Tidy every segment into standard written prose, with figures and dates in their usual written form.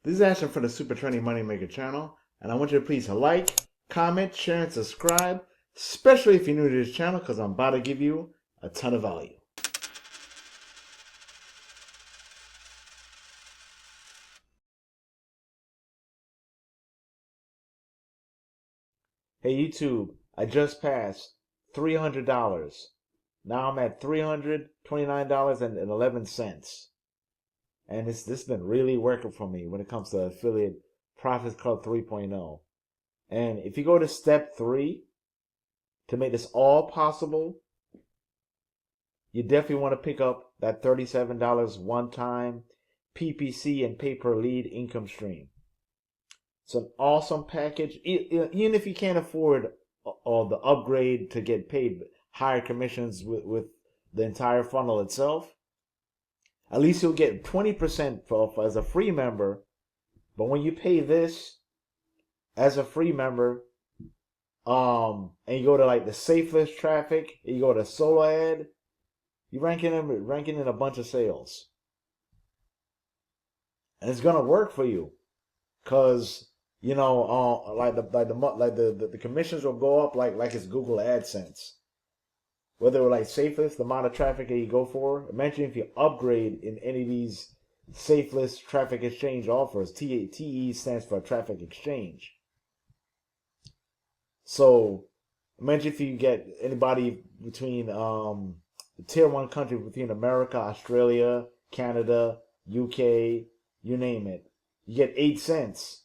This is Ashton for the Super Trendy Moneymaker channel, and I want you to please like, comment, share, and subscribe, especially if you're new to this channel, because I'm about to give you a ton of value. Hey YouTube, I just passed $300. Now I'm at $329.11. And this has been really working for me when it comes to affiliate Profits Club 3.0. And if you go to step 3 to make this all possible, you definitely want to pick up that $37 one-time PPC and pay-per-lead income stream. It's an awesome package. Even if you can't afford the upgrade to get paid higher commissions with the entire funnel itself, at least you'll get 20% as a free member. But when you pay this as a free member, and you go to like the safe list traffic, you go to solo ad, you're ranking in a bunch of sales, and it's gonna work for you, cause the commissions will go up like it's Google AdSense. Whether it's like safe list, the amount of traffic that you go for. Imagine if you upgrade in any of these safe list traffic exchange offers. TE stands for traffic exchange. So imagine if you get anybody between the tier 1 country between America, Australia, Canada, UK, you name it. You get 8 cents.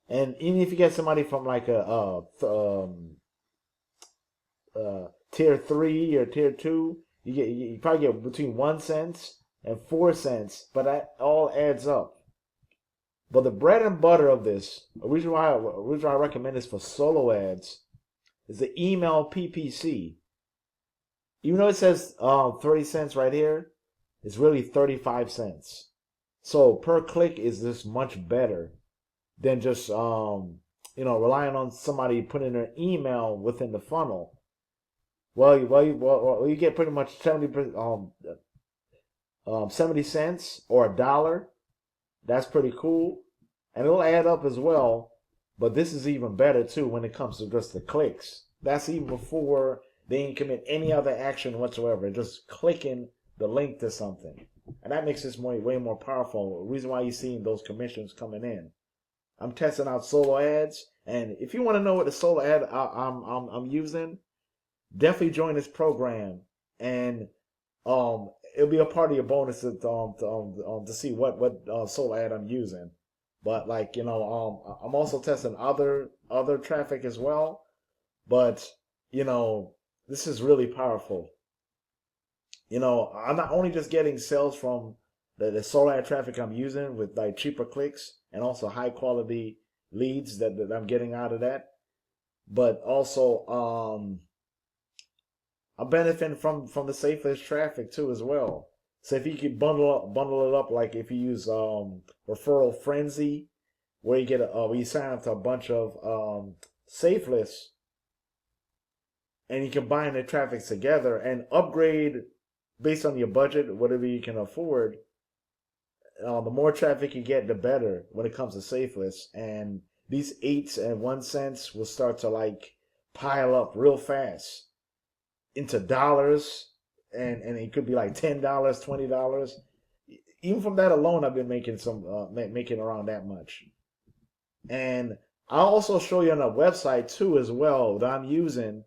And even if you get somebody from like a tier 3 or tier 2, you probably get between 1 cent and 4 cents, but that all adds up. But the bread and butter of this, the reason why I recommend this for solo ads, is the email PPC. Even though it says 30 cents right here, it's really 35 cents. So per click is this much better than just relying on somebody putting their email within the funnel. You get pretty much 70 cents or $1. That's pretty cool, and it'll add up as well. But this is even better too when it comes to just the clicks. That's even before they ain't commit any other action whatsoever. Just clicking the link to something, and that makes this way more powerful. The reason why you're seeing those commissions coming in. I'm testing out solo ads, and if you want to know what the solo ad I'm using, definitely join this program, and it'll be a part of your bonus to see what solo ad I'm using. But I'm also testing other traffic as well. But this is really powerful. I'm not only just getting sales from the solo ad traffic I'm using with like cheaper clicks and also high quality leads that I'm getting out of that, but also I'm benefiting from the safe list traffic too as well. So if you could bundle it up, like if you use referral frenzy, where you get where you sign up to a bunch of safe lists, and you combine the traffic together and upgrade based on your budget, whatever you can afford. The more traffic you get, the better when it comes to safe lists. And these 8s and 1 cents will start to like pile up real fast into dollars, and it could be like $10, $20. Even from that alone, I've been making making around that much. And I'll also show you on a website too as well that I'm using,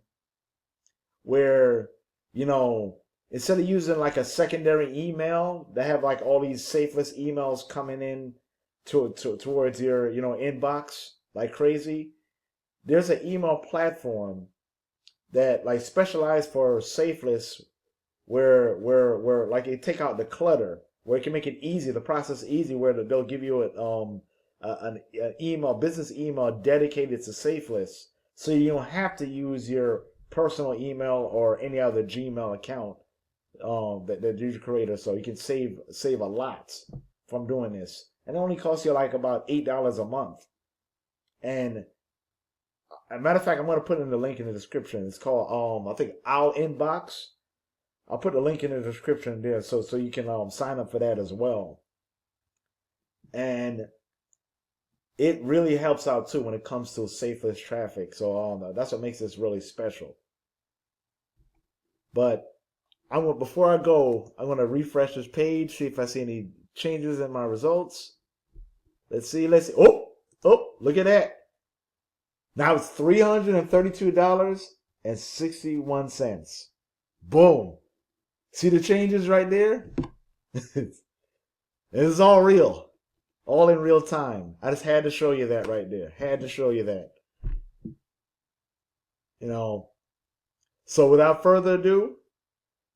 where instead of using like a secondary email that have like all these safeless emails coming in towards your inbox like crazy, there's an email platform that like specialized for safeless, where like they take out the clutter, where it can make it easy, the process easy, where they'll give you an email, business email dedicated to safeless, so you don't have to use your personal email or any other Gmail account that you create. So you can save a lot from doing this, and it only costs you like about $8 a month. And as a matter of fact, I'm going to put in the link in the description. It's called I think Our Inbox. I'll put the link in the description there, so you can sign up for that as well. And it really helps out too when it comes to safeless traffic. So that's what makes this really special. But before I go, I'm gonna refresh this page, see if I see any changes in my results. Let's see. Oh, look at that. Now it's $332.61. Boom. See the changes right there? This is all real. All in real time. I just had to show you that right there. Had to show you that. You know. So without further ado,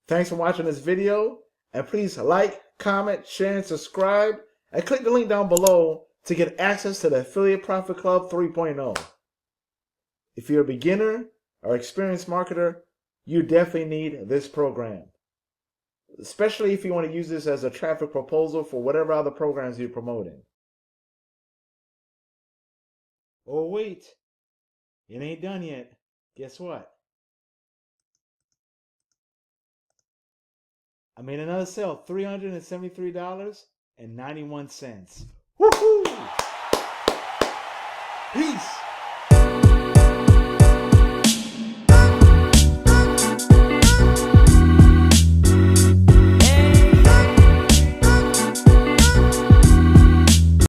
thanks for watching this video. And please like, comment, share, and subscribe. And click the link down below to get access to the Affiliate Profit Club 3.0. If you're a beginner or experienced marketer, you definitely need this program. Especially if you want to use this as a traffic proposal for whatever other programs you're promoting. Oh wait, it ain't done yet. Guess what? I made another sale, $373.91. Woohoo! Peace!